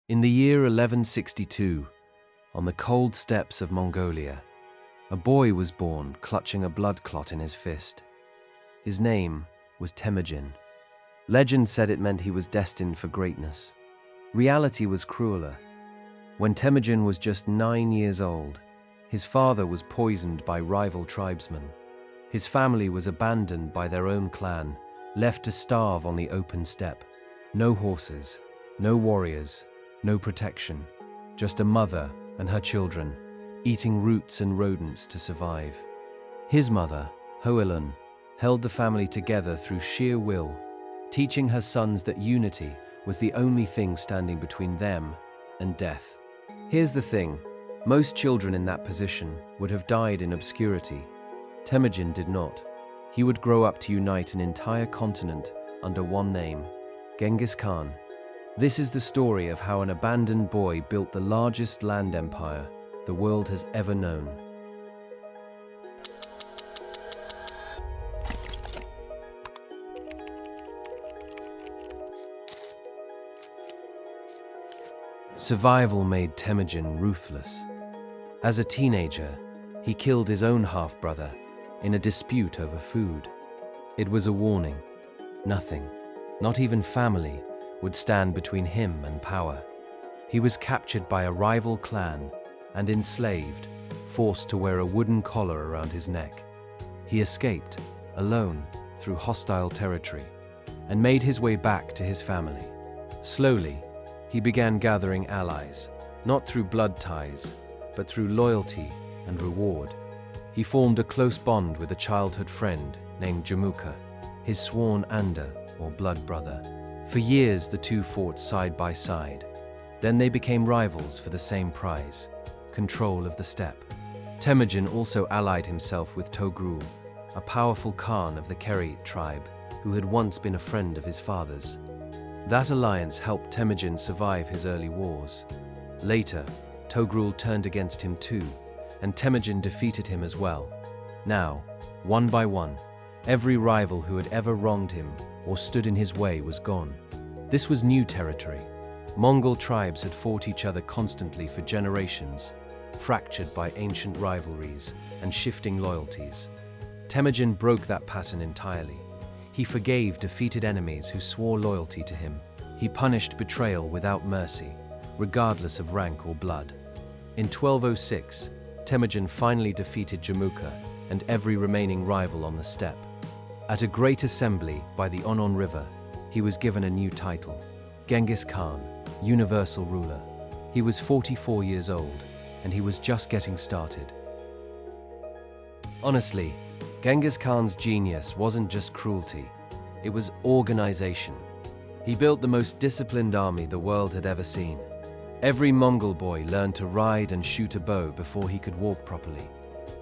In the year 1162, on the cold steppes of Mongolia, a boy was born clutching a blood clot in his fist. His name was Temujin. Legend said it meant he was destined for greatness. Reality was crueler. When Temujin was just 9 years old, his father was poisoned by rival tribesmen. His family was abandoned by their own clan, left to starve on the open steppe. No horses, no warriors, no protection, just a mother and her children, eating roots and rodents to survive. His mother, Hoelun, held the family together through sheer will, teaching her sons that unity was the only thing standing between them and death. Here's the thing, most children in that position would have died in obscurity. Temujin did not. He would grow up to unite an entire continent under one name, Genghis Khan. This is the story of how an abandoned boy built the largest land empire the world has ever known. Survival made Temujin ruthless. As a teenager, he killed his own half-brother in a dispute over food. It was a warning. Nothing, not even family, would stand between him and power. He was captured by a rival clan and enslaved, forced to wear a wooden collar around his neck. He escaped, alone, through hostile territory, and made his way back to his family. Slowly, he began gathering allies, not through blood ties, but through loyalty and reward. He formed a close bond with a childhood friend named Jamuka, his sworn Anda, or blood brother. For years, the two fought side by side. Then they became rivals for the same prize, control of the steppe. Temujin also allied himself with Togrul, a powerful Khan of the Kerit tribe, who had once been a friend of his father's. That alliance helped Temujin survive his early wars. Later, Togrul turned against him too, and Temujin defeated him as well. Now, one by one, every rival who had ever wronged him or stood in his way was gone. This was new territory. Mongol tribes had fought each other constantly for generations, fractured by ancient rivalries and shifting loyalties. Temujin broke that pattern entirely. He forgave defeated enemies who swore loyalty to him. He punished betrayal without mercy, regardless of rank or blood. In 1206, Temujin finally defeated Jamuka and every remaining rival on the steppe. At a great assembly by the Onon River, he was given a new title, Genghis Khan, universal ruler. He was 44 years old, and he was just getting started. Honestly, Genghis Khan's genius wasn't just cruelty, it was organization. He built the most disciplined army the world had ever seen. Every Mongol boy learned to ride and shoot a bow before he could walk properly.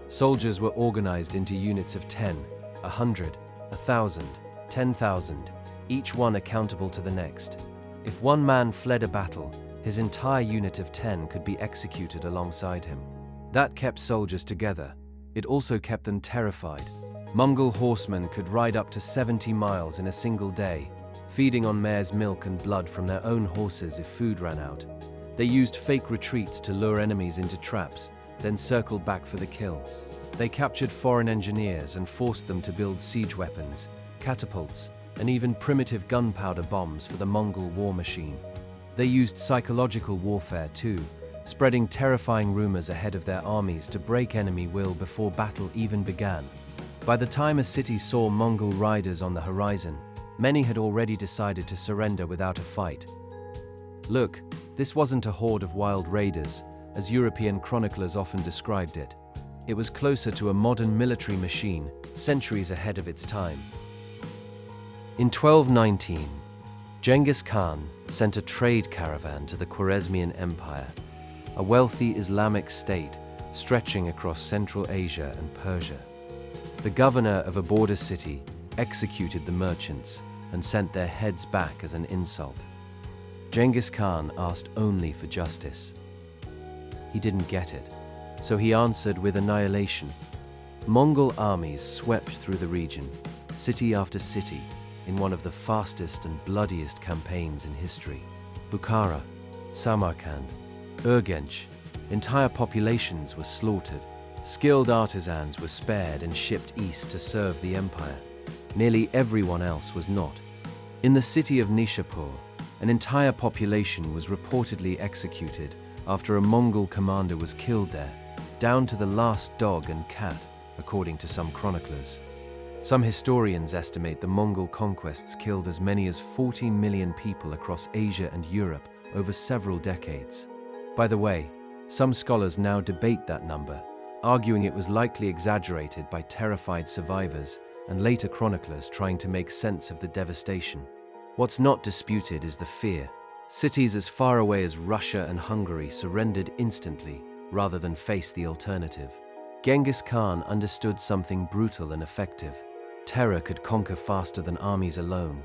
Soldiers were organized into units of 10, 100, 1,000, 10,000, each one accountable to the next. If one man fled a battle, his entire unit of 10 could be executed alongside him. That kept soldiers together. It also kept them terrified. Mongol horsemen could ride up to 70 miles in a single day, feeding on mare's milk and blood from their own horses if food ran out. They used fake retreats to lure enemies into traps, then circled back for the kill. They captured foreign engineers and forced them to build siege weapons, catapults, and even primitive gunpowder bombs for the Mongol war machine. They used psychological warfare too, spreading terrifying rumors ahead of their armies to break enemy will before battle even began. By the time a city saw Mongol riders on the horizon, many had already decided to surrender without a fight. Look, this wasn't a horde of wild raiders, as European chroniclers often described it. It was closer to a modern military machine, centuries ahead of its time. In 1219, Genghis Khan sent a trade caravan to the Khwarezmian Empire, a wealthy Islamic state stretching across Central Asia and Persia. The governor of a border city executed the merchants and sent their heads back as an insult. Genghis Khan asked only for justice. He didn't get it, so he answered with annihilation. Mongol armies swept through the region, city after city, in one of the fastest and bloodiest campaigns in history. Bukhara, Samarkand, Urgench, entire populations were slaughtered. Skilled artisans were spared and shipped east to serve the empire. Nearly everyone else was not. In the city of Nishapur, an entire population was reportedly executed after a Mongol commander was killed there, down to the last dog and cat, according to some chroniclers. Some historians estimate the Mongol conquests killed as many as 40 million people across Asia and Europe over several decades. By the way, some scholars now debate that number, arguing it was likely exaggerated by terrified survivors and later chroniclers trying to make sense of the devastation. What's not disputed is the fear. Cities as far away as Russia and Hungary surrendered instantly rather than face the alternative. Genghis Khan understood something brutal and effective. Terror could conquer faster than armies alone.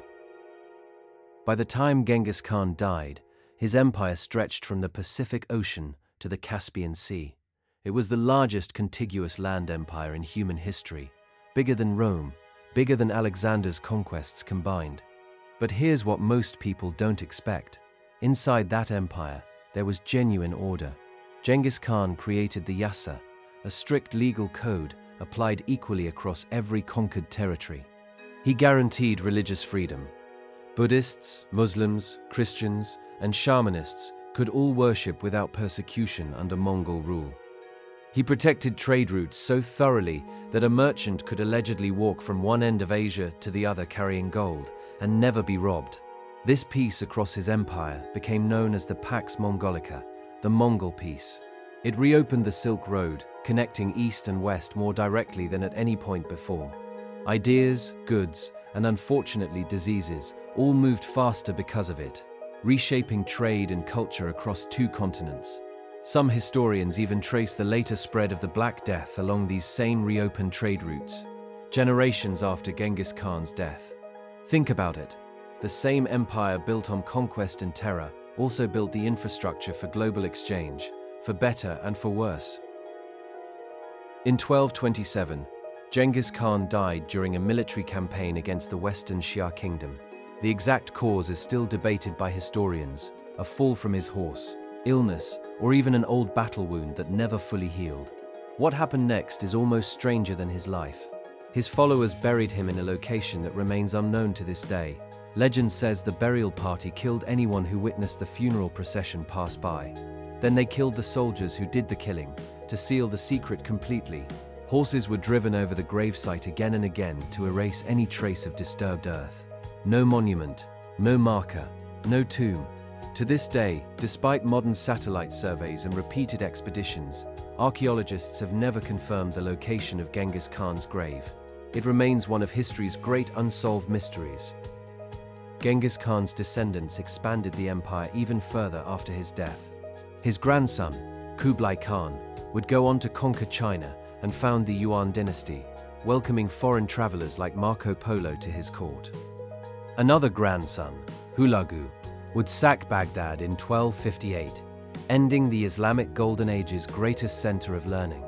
By the time Genghis Khan died, his empire stretched from the Pacific Ocean to the Caspian Sea. It was the largest contiguous land empire in human history, bigger than Rome, bigger than Alexander's conquests combined. But here's what most people don't expect. Inside that empire, there was genuine order. Genghis Khan created the Yasa, a strict legal code applied equally across every conquered territory. He guaranteed religious freedom. Buddhists, Muslims, Christians, and shamanists could all worship without persecution under Mongol rule. He protected trade routes so thoroughly that a merchant could allegedly walk from one end of Asia to the other carrying gold and never be robbed. This peace across his empire became known as the Pax Mongolica, the Mongol Peace. It reopened the Silk Road, connecting east and west more directly than at any point before. Ideas, goods, and unfortunately diseases all moved faster because of it, reshaping trade and culture across two continents. Some historians even trace the later spread of the Black Death along these same reopened trade routes, generations after Genghis Khan's death. Think about it. The same empire built on conquest and terror also built the infrastructure for global exchange, for better and for worse. In 1227, Genghis Khan died during a military campaign against the Western Xia Kingdom. The exact cause is still debated by historians: a fall from his horse, illness, or even an old battle wound that never fully healed. What happened next is almost stranger than his life. His followers buried him in a location that remains unknown to this day. Legend says the burial party killed anyone who witnessed the funeral procession pass by. Then they killed the soldiers who did the killing, to seal the secret completely. Horses were driven over the gravesite again and again to erase any trace of disturbed earth. No monument, no marker, no tomb. To this day, despite modern satellite surveys and repeated expeditions, archaeologists have never confirmed the location of Genghis Khan's grave. It remains one of history's great unsolved mysteries. Genghis Khan's descendants expanded the empire even further after his death. His grandson, Kublai Khan, would go on to conquer China and found the Yuan dynasty, welcoming foreign travelers like Marco Polo to his court. Another grandson, Hulagu, would sack Baghdad in 1258, ending the Islamic Golden Age's greatest center of learning.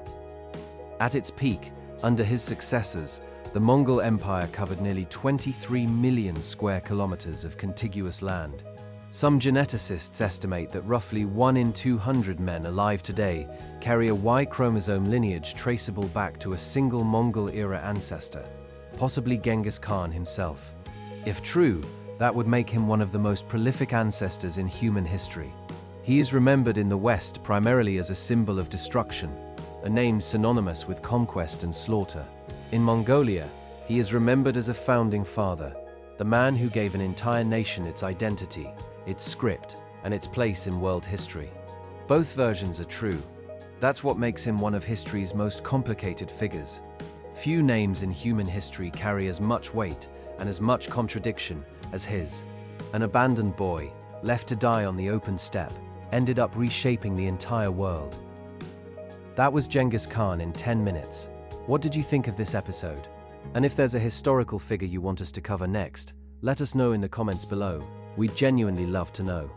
At its peak, under his successors, the Mongol Empire covered nearly 23 million square kilometers of contiguous land. Some geneticists estimate that roughly 1 in 200 men alive today carry a Y chromosome lineage traceable back to a single Mongol-era ancestor, possibly Genghis Khan himself. If true, that would make him one of the most prolific ancestors in human history. He is remembered in the West primarily as a symbol of destruction, a name synonymous with conquest and slaughter. In Mongolia, he is remembered as a founding father, the man who gave an entire nation its identity, its script, and its place in world history. Both versions are true. That's what makes him one of history's most complicated figures. Few names in human history carry as much weight and as much contradiction as his. An abandoned boy, left to die on the open steppe, ended up reshaping the entire world. That was Genghis Khan in 10 minutes. What did you think of this episode? And if there's a historical figure you want us to cover next, let us know in the comments below. We'd genuinely love to know.